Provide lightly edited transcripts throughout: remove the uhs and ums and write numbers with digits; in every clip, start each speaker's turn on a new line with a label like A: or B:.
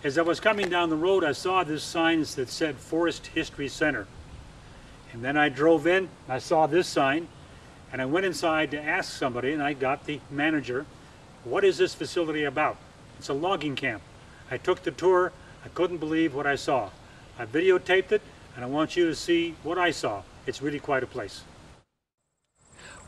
A: As I was coming down the road, I saw this sign that said Forest History Center. And then I drove in, I saw this sign, and I went inside to ask somebody, and I got the manager, what is this facility about? It's a logging camp. I took the tour, I couldn't believe what I saw. I videotaped it, and I want you to see what I saw. It's really quite a place.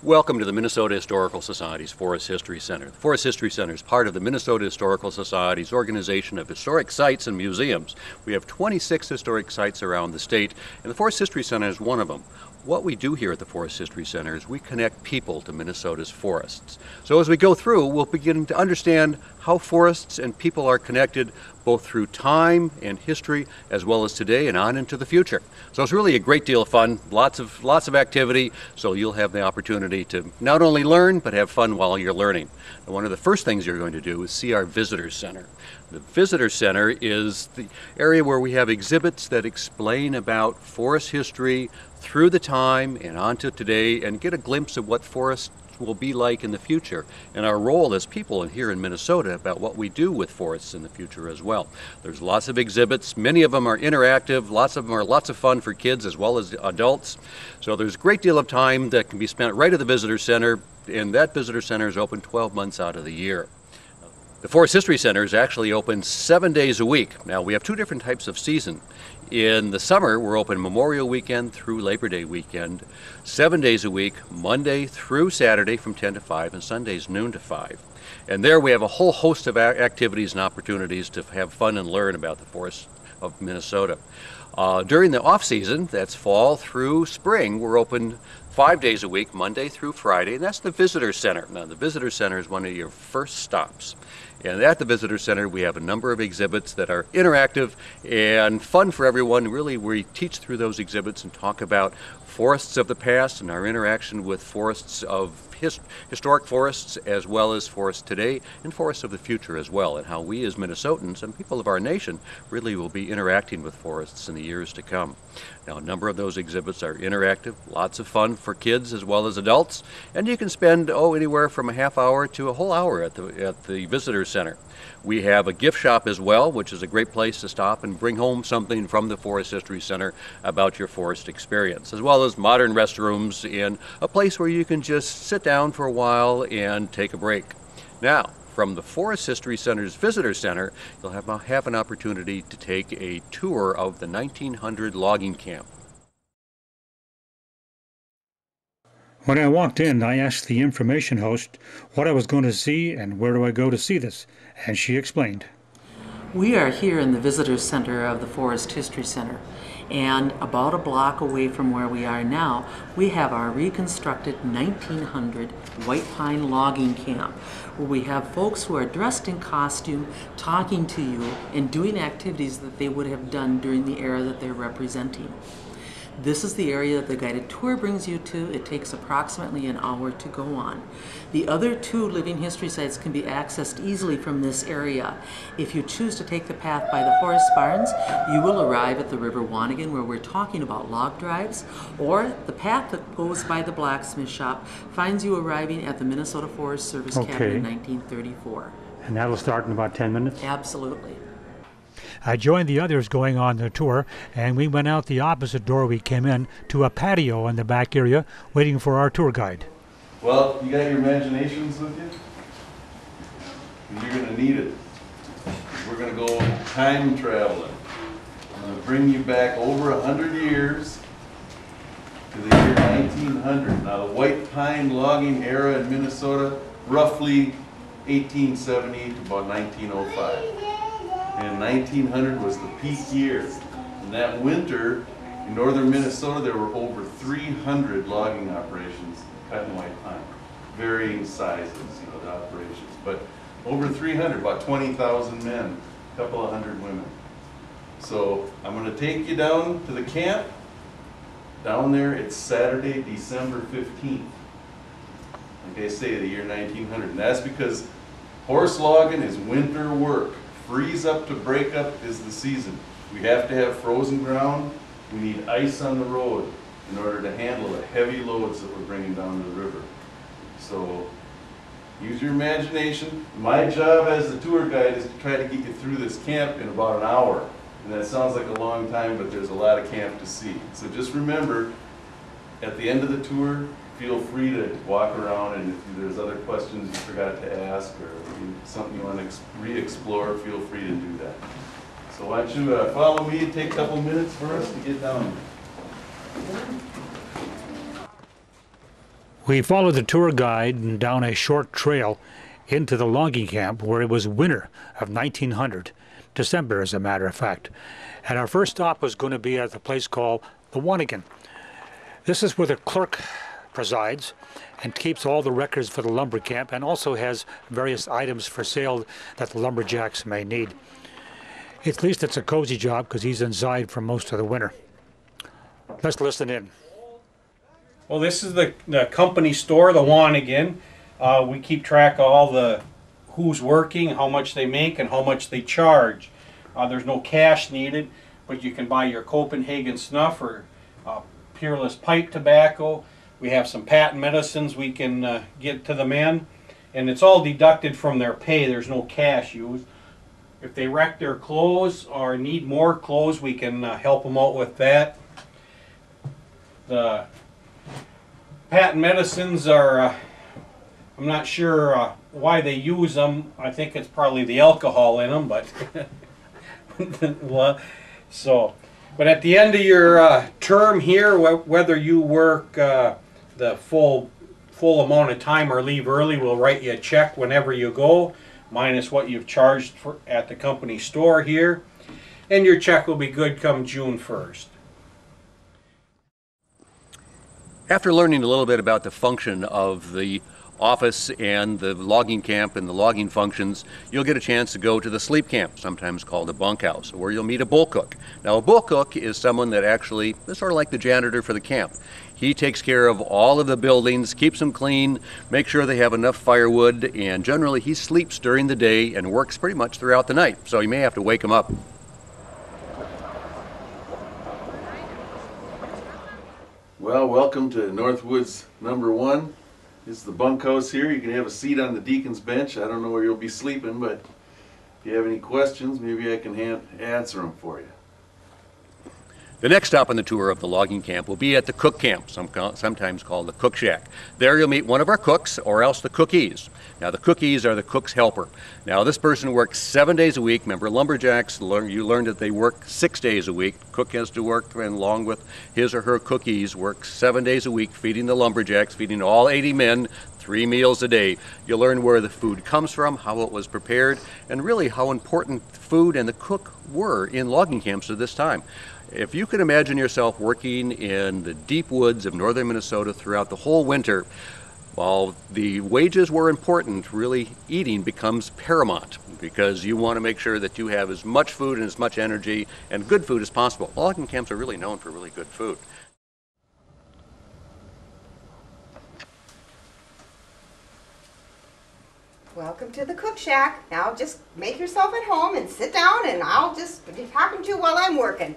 B: Welcome to the Minnesota Historical Society's Forest History Center. The Forest History Center is part of the Minnesota Historical Society's organization of historic sites and museums. We have 26 historic sites around the state, and the Forest History Center is one of them. What we do here at the Forest History Center is we connect people to Minnesota's forests. So as we go through, we'll begin to understand how forests and people are connected both through time and history, as well as today and on into the future. So it's really a great deal of fun, lots of activity, so you'll have the opportunity to not only learn, but have fun while you're learning. And one of the first things you're going to do is see our Visitor Center. The Visitor Center is the area where we have exhibits that explain about forest history through the time and onto today, and get a glimpse of what forests will be like in the future and our role as people here in Minnesota about what we do with forests in the future as well. There's lots of exhibits. Many of them are interactive. Lots of them are lots of fun for kids as well as adults. So there's a great deal of time that can be spent right at the Visitor Center, and that Visitor Center is open 12 months out of the year. The Forest History Center is actually open 7 days a week. Now, we have two different types of season. In the summer, we're open Memorial Weekend through Labor Day weekend, 7 days a week, Monday through Saturday from 10 to 5, and Sundays noon to 5. And there we have a whole host of activities and opportunities to have fun and learn about the forests of Minnesota. During the off-season, that's fall through spring, we're open 5 days a week, Monday through Friday, and that's the Visitor Center. Now, the Visitor Center is one of your first stops. And at the Visitor Center, we have a number of exhibits that are interactive and fun for everyone. Really, we teach through those exhibits and talk about forests of the past and our interaction with forests of historic forests, as well as forests today and forests of the future as well, and how we as Minnesotans and people of our nation really will be interacting with forests in the years to come. Now, a number of those exhibits are interactive, lots of fun for kids as well as adults, and you can spend anywhere from a half hour to a whole hour at the Visitor Center. We have a gift shop as well, which is a great place to stop and bring home something from the Forest History Center about your forest experience, as well as modern restrooms and a place where you can just sit down for a while and take a break. Now, from the Forest History Center's Visitor Center, you'll have an opportunity to take a tour of the 1900 logging camp.
A: When I walked in, I asked the information host what I was going to see and where do I go to see this, and she explained.
C: We are here in the Visitor Center of the Forest History Center, and about a block away from where we are now, we have our reconstructed 1900 white pine logging camp, where we have folks who are dressed in costume talking to you and doing activities that they would have done during the era that they're representing. This is the area that the guided tour brings you to. It takes approximately an hour to go on. The other two living history sites can be accessed easily from this area. If you choose to take the path by the Forest Barns, you will arrive at the River Wanigan, where we're talking about log drives, or the path that goes by the blacksmith shop finds you arriving at the Minnesota Forest Service cabin in 1934.
A: And that'll start in about 10 minutes?
C: Absolutely.
A: I joined the others going on the tour, and we went out the opposite door we came in to a patio in the back area waiting for our tour guide.
D: Well, you got your imaginations with you? And you're going to need it. We're going to go time traveling. I'm going to bring you back over 100 years to the year 1900. Now, the white pine logging era in Minnesota, roughly 1870 to about 1905. And 1900 was the peak year. In that winter, in northern Minnesota, there were over 300 logging operations cutting white pine. Varying sizes, the operations. But over 300, about 20,000 men, a couple of hundred women. So I'm going to take you down to the camp. Down there, it's Saturday, December 15th. Like I say, the year 1900. And that's because horse logging is winter work. Freeze up to break up is the season. We have to have frozen ground. We need ice on the road in order to handle the heavy loads that we're bringing down to the river. So Use your imagination. My job as the tour guide is to try to get you through this camp in about an hour. And that sounds like a long time, but there's a lot of camp to see. So just remember, at the end of the tour, feel free to walk around, and if there's other questions you forgot to ask or something you want to re-explore, feel free to do that. So why don't you follow me and take a couple minutes for us to get down.
A: We followed the tour guide down a short trail into the logging camp where it was winter of 1900, December as a matter of fact. And our first stop was going to be at a place called the Wanigan. This is where the clerk presides and keeps all the records for the lumber camp and also has various items for sale that the lumberjacks may need. At least it's a cozy job because he's inside for most of the winter. Let's listen in.
E: Well, this is the company store, the Wanigan. We keep track of all the who's working, how much they make, and how much they charge. There's no cash needed, but you can buy your Copenhagen snuff or Peerless pipe tobacco. We have some patent medicines we can get to the men, and it's all deducted from their pay. There's no cash used. If they wreck their clothes or need more clothes, we can help them out with that. The patent medicines are, I'm not sure why they use them. I think it's probably the alcohol in them, but but at the end of your term here, whether you work the full amount of time or leave early, we'll write you a check whenever you go, minus what you've charged for at the company store here, and your check will be good come June 1st.
B: After learning a little bit about the function of the office and the logging camp and the logging functions, you'll get a chance to go to the sleep camp, sometimes called a bunkhouse, where you'll meet a bull cook. Now, a bull cook is someone that actually is sort of like the janitor for the camp. He takes care of all of the buildings, keeps them clean, makes sure they have enough firewood, and generally he sleeps during the day and works pretty much throughout the night, so you may have to wake him up.
D: Well, welcome to Northwoods number 1. This is the bunkhouse here. You can have a seat on the deacon's bench. I don't know where you'll be sleeping, but if you have any questions, maybe I can answer them for you.
B: The next stop on the tour of the logging camp will be at the cook camp, sometimes called the cook shack. There you'll meet one of our cooks, or else the cookies. Now, the cookies are the cook's helper. Now, this person works 7 days a week. Remember, lumberjacks, you learned that they work 6 days a week. Cook has to work, and along with his or her cookies, work 7 days a week, feeding the lumberjacks, feeding all 80 men, 3 meals a day. You'll learn where the food comes from, how it was prepared, and really how important food and the cook were in logging camps at this time. If you can imagine yourself working in the deep woods of northern Minnesota throughout the whole winter, while the wages were important, really eating becomes paramount because you want to make sure that you have as much food and as much energy and good food as possible. Logging camps are really known for really good food.
F: Welcome to the cook shack. Now just make yourself at home and sit down, and I'll just be talking to you while I'm working.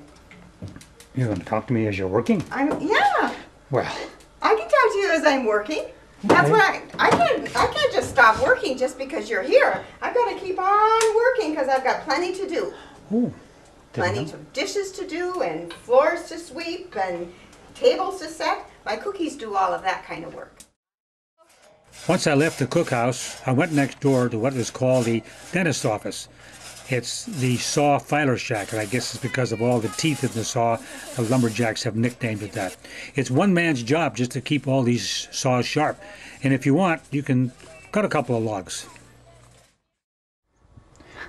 A: You're going to talk to me as you're working?
F: Yeah.
A: Well,
F: I can talk to you as I'm working. That's what I can't just stop working just because you're here. I've got to keep on working because I've got plenty to do.
A: ooh,
F: Plenty of dishes to do and floors to sweep and tables to set. My cookies do all of that kind of work.
A: Once I left the cookhouse, I went next door to what is called the dentist's office. It's the saw filer shack, and I guess it's because of all the teeth in the saw, the lumberjacks have nicknamed it that. It's one man's job just to keep all these saws sharp. And if you want, you can cut a couple of logs.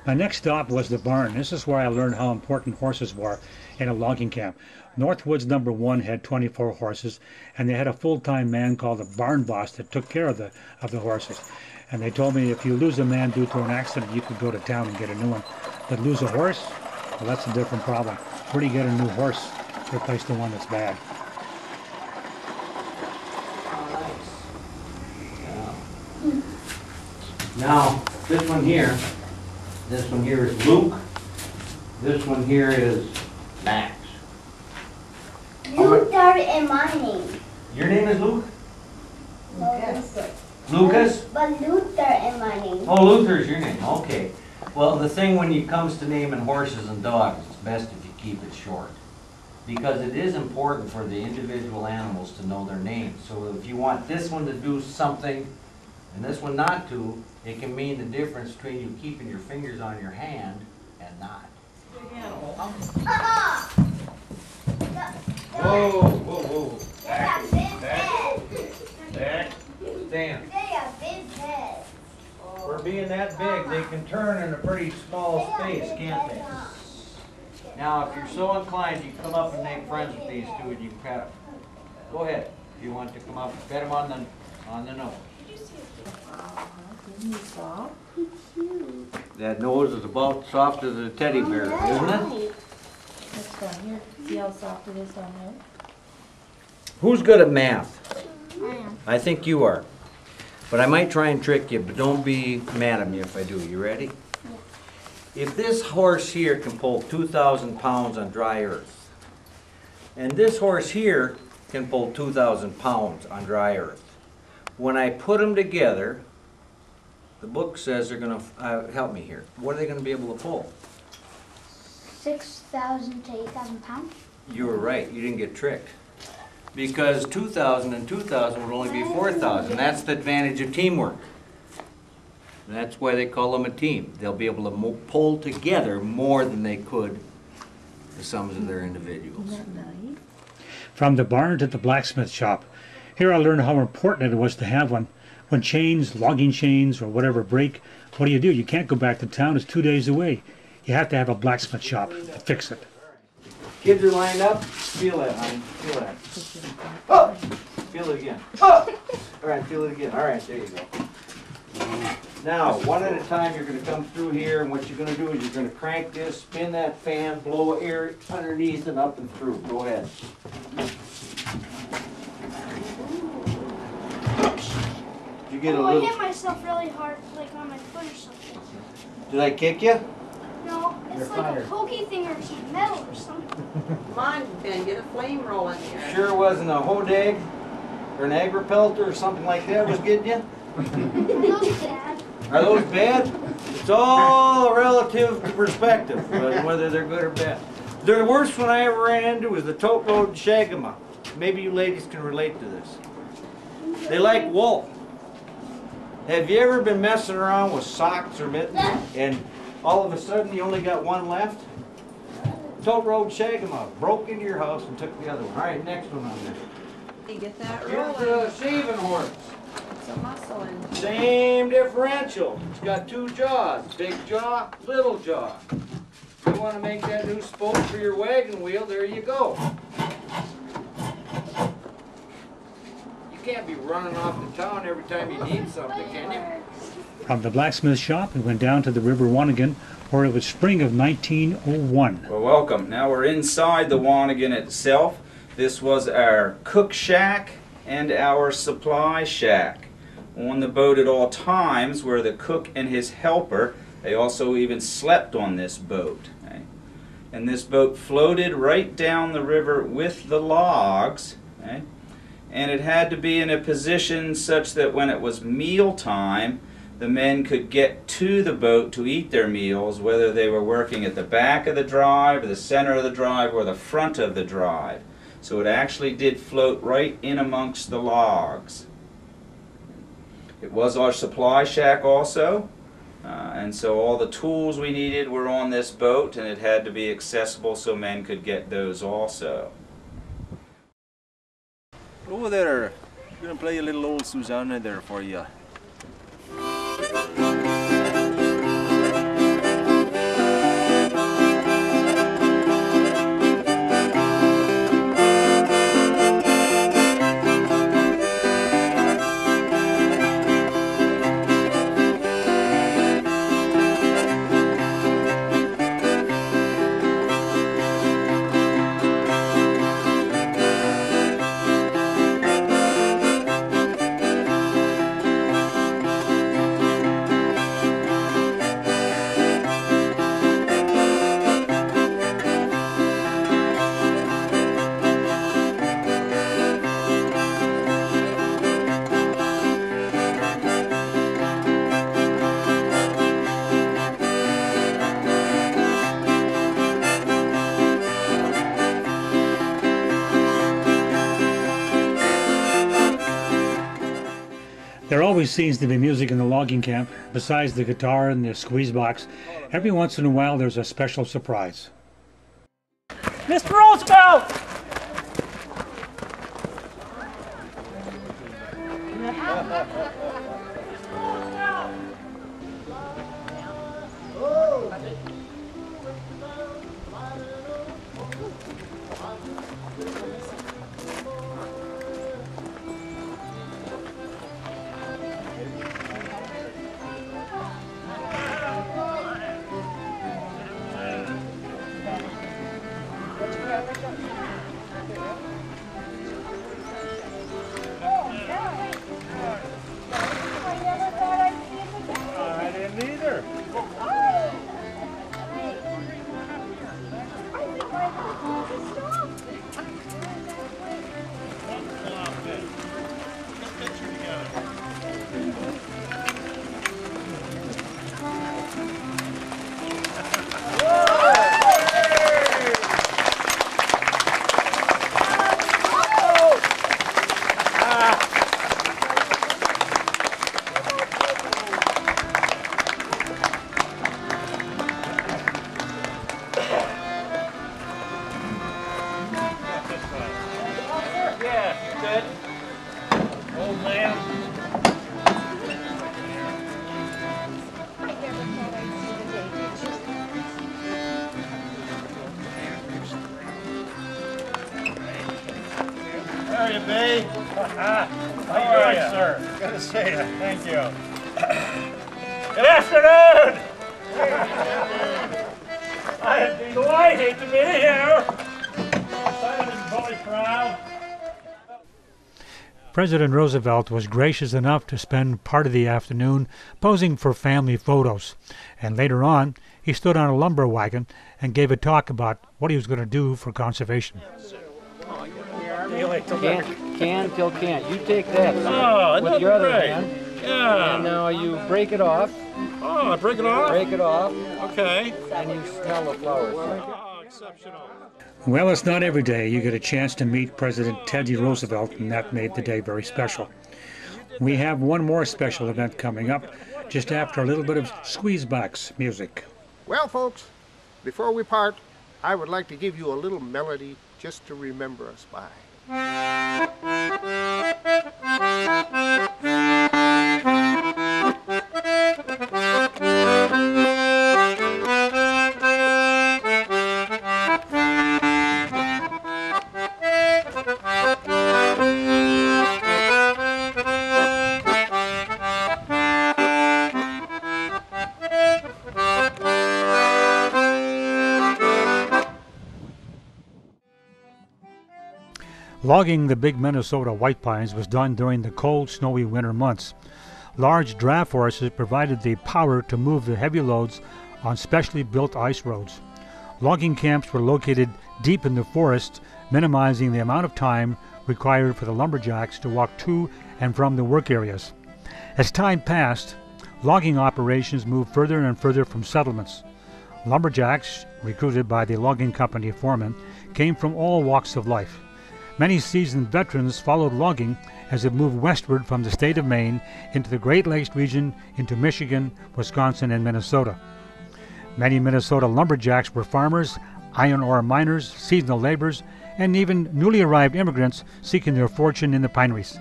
A: My next stop was the barn. This is where I learned how important horses were in a logging camp. Northwoods number 1 had 24 horses, and they had a full-time man called the barn boss that took care of the horses. And they told me if you lose a man due to an accident, you could go to town and get a new one. But lose a horse? Well, that's a different problem. Where do you get a new horse to replace the one that's bad?
G: Now, this one here is Luke. This one here is Max.
H: You started in my name.
G: Your name is Luke?
H: No,
G: Lucas?
H: But Luther in my name.
G: Oh, Luther's your name, okay. Well, the thing when it comes to naming horses and dogs, it's best if you keep it short. Because it is important for the individual animals to know their names. So if you want this one to do something and this one not to, it can mean the difference between you keeping your fingers on your hand and not. Whoa, whoa, whoa.
H: They got big heads.
G: Back. Stand.
H: They got big heads.
G: For being that big, they can turn in a pretty small space, can't they? Now, if you're so inclined, you can come up and make friends with these two and you can pet them. Go ahead. If you want to come up and pet them on the nose. That nose is about soft as a teddy bear, isn't it?
I: That's down here. See how soft it is down there?
G: Who's good at math?
H: I am.
G: I think you are. But I might try and trick you, but don't be mad at me if I do. You ready? If this horse here can pull 2,000 pounds on dry earth, and this horse here can pull 2,000 pounds on dry earth, when I put them together, the book says they're going to, help me here, what are they going to be able to pull?
H: 6,000 to 8,000 pounds.
G: You were right, you didn't get tricked. Because 2,000 and 2,000 would only be 4,000. That's the advantage of teamwork. That's why they call them a team. They'll be able to pull together more than they could the sums of their individuals.
I: Isn't that nice?
A: From the barn to the blacksmith shop. Here I learned how important it was to have one. When chains, logging chains or whatever break, what do? You can't go back to town, it's 2 days away. You have to have a blacksmith shop to fix it.
G: Kids are lined up. Feel that, honey. Feel that. Oh! Feel it again. Oh! All right, feel it again. All right, there you go. Now, one at a time, you're going to come through here, and what you're going to do is you're going to crank this, spin that fan, blow air underneath and up and through. Go ahead. Did you get a
H: I
G: little...
H: hit myself really hard, like on my foot or something.
G: Did I kick you?
H: No, it's like a pokey thing or some metal or something.
C: Come on, Ben, get a flame rolling here.
G: Sure wasn't a hodag or an agri-pelter or something like that was getting you?
H: Those bad.
G: Are those bad? It's all relative to perspective, whether they're good or bad. The worst one I ever ran into was the tote load shagama. Maybe you ladies can relate to this. They like wool. Have you ever been messing around with socks or mittens and all of a sudden you only got one left? Tote road shagama broke into your house and took the other one. All right, next one on there.
C: You get that
G: Here's
C: rolling.
G: the shaving horse.
C: It's a muscle and
G: Same differential. It's got two jaws, big jaw, little jaw. You want to make that new spoke for your wagon wheel, there you go. You can't be running off to town every time you need something, can you?
A: From the blacksmith shop, we went down to the River Wanigan, where it was spring of 1901.
J: Well, welcome. Now we're inside the Wanigan itself. This was our cook shack and our supply shack. On the boat at all times were the cook and his helper. They also even slept on this boat. Okay? And this boat floated right down the river with the logs. Okay? And it had to be in a position such that when it was meal time, the men could get to the boat to eat their meals, whether they were working at the back of the drive, or the center of the drive, or the front of the drive. So it actually did float right in amongst the logs. It was our supply shack also, and so all the tools we needed were on this boat, and it had to be accessible so men could get those also.
K: Over there, I'm going to play a little old Susanna there for you.
A: always seems to be music in the logging camp. Besides the guitar and the Squeezebox, every once in a while there's a special surprise.
L: Mr. Roosevelt!
A: I didn't either.
L: Old man.
A: How are you, Bay? How you doing, sir? Good to see you. Thank you.
L: Good afternoon! I'd be delighted to be here. Silent Bully Proud.
A: President Roosevelt was gracious enough to spend part of the afternoon posing for family photos, and later on he stood on a lumber wagon and gave a talk about what he was going to do for conservation.
M: Can till can't. You take that, sir,
L: Oh,
M: with your other
L: great.
M: hand,
L: Yeah.
M: and now you break it off.
L: Oh, I break it off?
M: Break it off,
L: Okay.
M: and you smell the flowers.
L: Oh, exceptional.
A: Well, it's not every day you get a chance to meet President Teddy Roosevelt, and that made the day very special. We have one more special event coming up just after a little bit of Squeezebox music.
N: Well, folks, before we part, I would like to give you a little melody just to remember us by.
A: Logging the big Minnesota white pines was done during the cold, snowy winter months. Large draft horses provided the power to move the heavy loads on specially built ice roads. Logging camps were located deep in the forest, minimizing the amount of time required for the lumberjacks to walk to and from the work areas. As time passed, logging operations moved further and further from settlements. Lumberjacks, recruited by the logging company foreman, came from all walks of life. Many seasoned veterans followed logging as it moved westward from the state of Maine into the Great Lakes region, into Michigan, Wisconsin, and Minnesota. Many Minnesota lumberjacks were farmers, iron ore miners, seasonal laborers, and even newly arrived immigrants seeking their fortune in the pineries.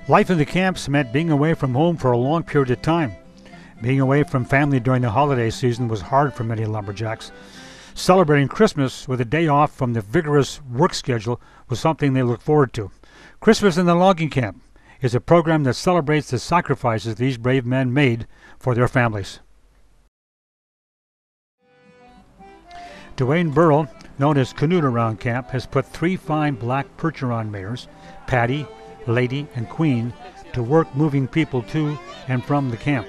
A: Life in the camps meant being away from home for a long period of time. Being away from family during the holiday season was hard for many lumberjacks. Celebrating Christmas with a day off from the vigorous work schedule was something they looked forward to. Christmas in the Logging Camp is a program that celebrates the sacrifices these brave men made for their families. Dwayne Burrell, known as Canute around camp, has put 3 fine black Percheron mares, Patty, Lady, and Queen, to work moving people to and from the camp.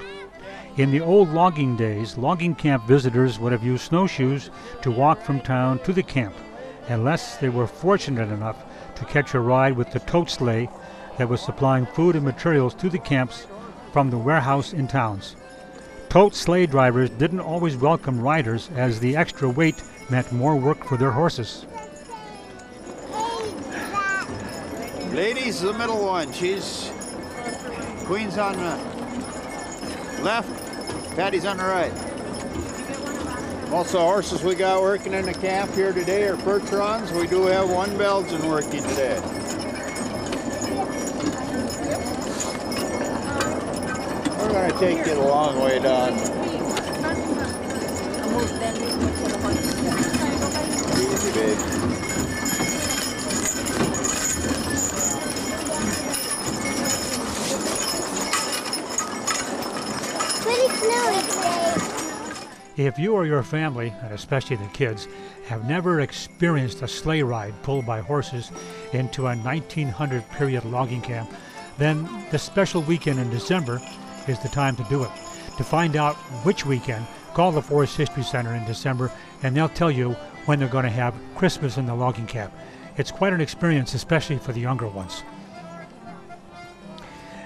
A: In the old logging days, logging camp visitors would have used snowshoes to walk from town to the camp, unless they were fortunate enough to catch a ride with the tote sleigh that was supplying food and materials to the camps from the warehouse in towns. Tote sleigh drivers didn't always welcome riders, as the extra weight meant more work for their horses.
O: Lady's the middle one. She's Queen's on the left, Patty's on the right. Most of the horses we got working in the camp here today are Percherons. We do have one Belgian working today. We're going to take it a long way down. Easy, babe.
H: Pretty snowy today.
A: If you or your family, and especially the kids, have never experienced a sleigh ride pulled by horses into a 1900 period logging camp, then this special weekend in December is the time to do it. To find out which weekend, call the Forest History Center in December and they'll tell you when they're going to have Christmas in the logging camp. It's quite an experience, especially for the younger ones.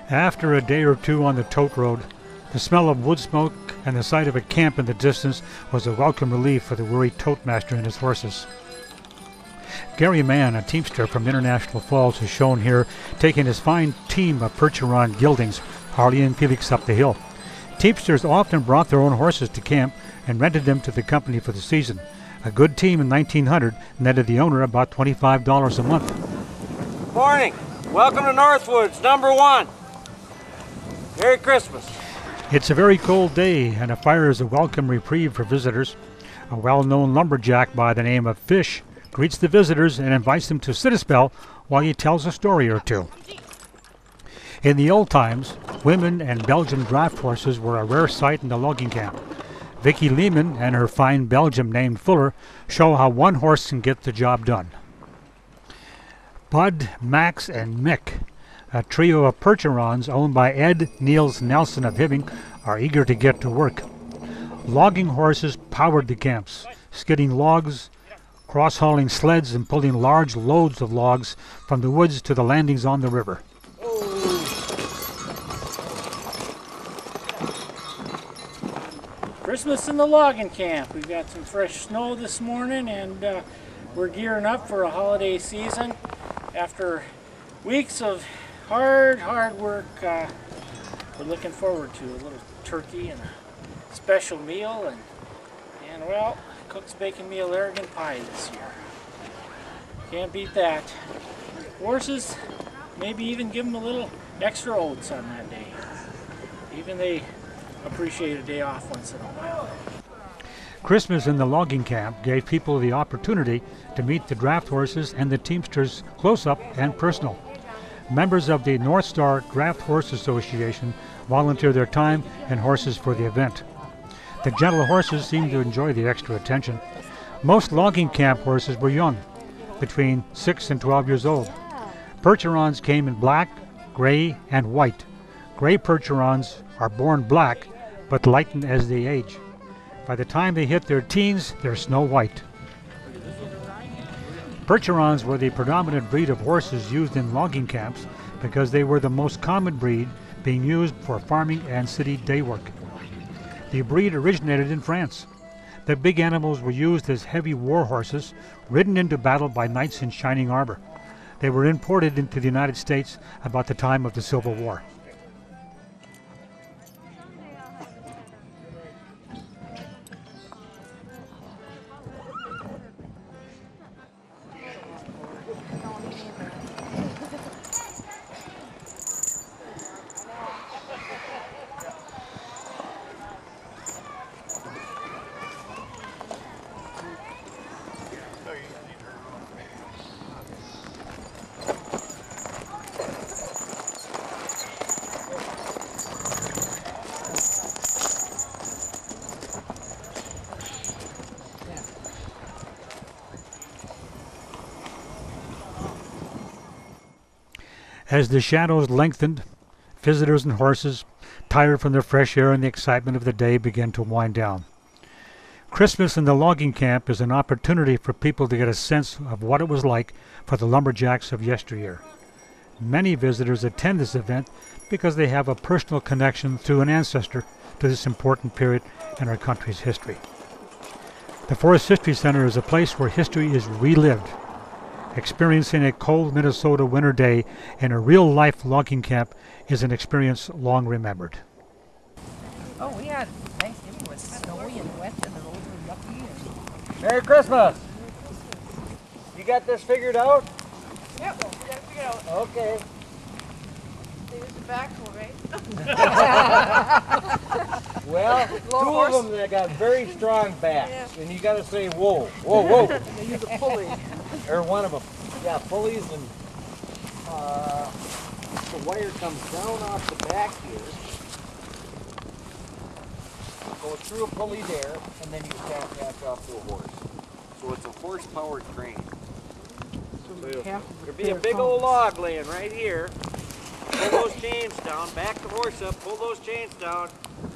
A: After a day or two on the tote road, the smell of wood smoke and the sight of a camp in the distance was a welcome relief for the worried tote master and his horses. Gary Mann, a teamster from International Falls, is shown here taking his fine team of Percheron geldings, Harley and Felix, up the hill. Teamsters often brought their own horses to camp and rented them to the company for the season. A good team in 1900 netted the owner about $25 a month.
G: Morning. Welcome to Northwoods, #1. Merry Christmas.
A: It's a very cold day, and a fire is a welcome reprieve for visitors. A well-known lumberjack by the name of Fish greets the visitors and invites them to sit a spell while he tells a story or two. In the old times, women and Belgian draft horses were a rare sight in the logging camp. Vicky Lehman and her fine Belgian named Fuller show how one horse can get the job done. Bud, Max, and Mick, a trio of Percherons owned by Ed Niels Nelson of Hibbing, are eager to get to work. Logging horses powered the camps, skidding logs, cross-hauling sleds, and pulling large loads of logs from the woods to the landings on the river.
L: Christmas in the logging camp. We've got some fresh snow this morning and we're gearing up for a holiday season. After weeks of hard work, we're looking forward to a little turkey and a special meal and well, Cook's baking me a Larrigan pie this year. Can't beat that. Horses, maybe even give them a little extra oats on that day. Even they appreciate a day off once in a while.
A: Christmas in the logging camp gave people the opportunity to meet the draft horses and the teamsters close up and personal. Members of the North Star Draft Horse Association volunteer their time and horses for the event. The gentle horses seemed to enjoy the extra attention. Most logging camp horses were young, between 6 and 12 years old. Percherons came in black, gray, and white. Gray Percherons are born black, but lighten as they age. By the time they hit their teens, they're snow white. Percherons were the predominant breed of horses used in logging camps because they were the most common breed being used for farming and city day work. The breed originated in France. The big animals were used as heavy war horses, ridden into battle by knights in shining armor. They were imported into the United States about the time of the Civil War. As the shadows lengthened, visitors and horses, tired from the fresh air and the excitement of the day, began to wind down. Christmas in the logging camp is an opportunity for people to get a sense of what it was like for the lumberjacks of yesteryear. Many visitors attend this event because they have a personal connection through an ancestor to this important period in our country's history. The Forest History Center is a place where history is relived experiencing a cold Minnesota winter day in a real-life logging camp is an experience long remembered.
P: Oh, we had Thanksgiving was snowy and wet and the roads were yucky.
G: Merry Christmas! You got this figured out?
P: Yep, we got it figured out.
G: Okay.
P: They use the backhoe, right?
G: Well, two of them that got very strong backs, and you got to say, whoa, whoa, whoa.
P: They use a pulley.
G: Or one of them. Yeah, pulleys, and the wire comes down off the back here, goes through a pulley there, and then you can attach off to a horse. So it's a horse-powered crane. There'd be a big old log laying right here. Pull those chains down, back the horse up, pull those chains down,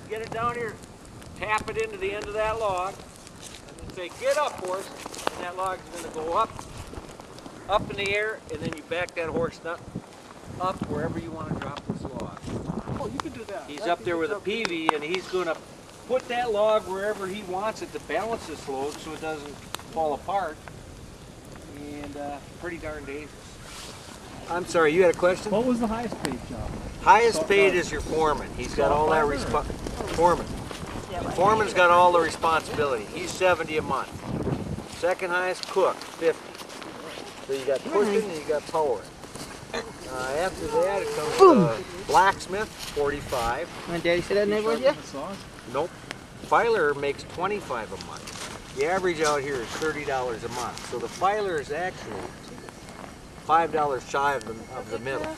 G: get it down here, tap it into the end of that log, and then say, get up, horse, and that log's going to go up in the air, and then you back that horse up wherever you want to drop this log.
P: Oh, you can do that.
G: He's up there with a peavey, and he's going to put that log wherever he wants it to balance this load so it doesn't fall apart, and pretty darn dangerous. I'm sorry, you had a question?
M: What was the highest paid job?
G: Highest paid is your foreman. He's got all that foreman. The foreman's got all the responsibility. He's $70 a month. Second highest cook, $50. So you got cooking and you got powering. After that, it comes blacksmith, $45.
P: And Daddy said that name with you?
G: Nope. Filer makes $25 a month. The average out here is $30 a month. So the filer is actually $5 shy of the middle.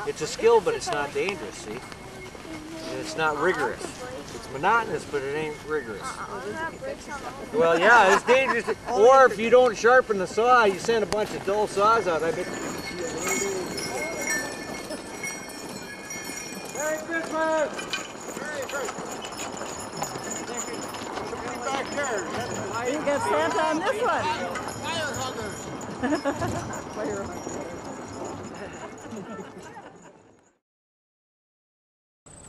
G: It's a skill, but it's not dangerous, see? And it's not rigorous. It's monotonous, but it ain't rigorous. Well, yeah, it's dangerous. Or if you don't sharpen the saw, you send a bunch of dull saws out. I bet. Merry Christmas! Merry Christmas! Back there.
P: You got Santa on this one. Fire hugger.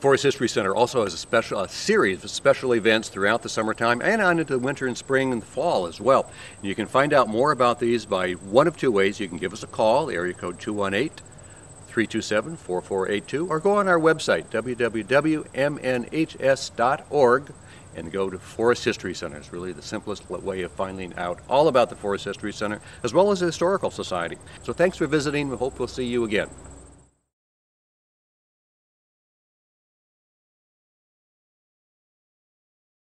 B: Forest History Center also has a series of special events throughout the summertime and on into the winter and spring and the fall as well. And you can find out more about these by one of two ways. You can give us a call, area code 218-327-4482, or go on our website, www.mnhs.org, and go to Forest History Center. It's really the simplest way of finding out all about the Forest History Center, as well as the Historical Society. So thanks for visiting. We hope we'll see you again.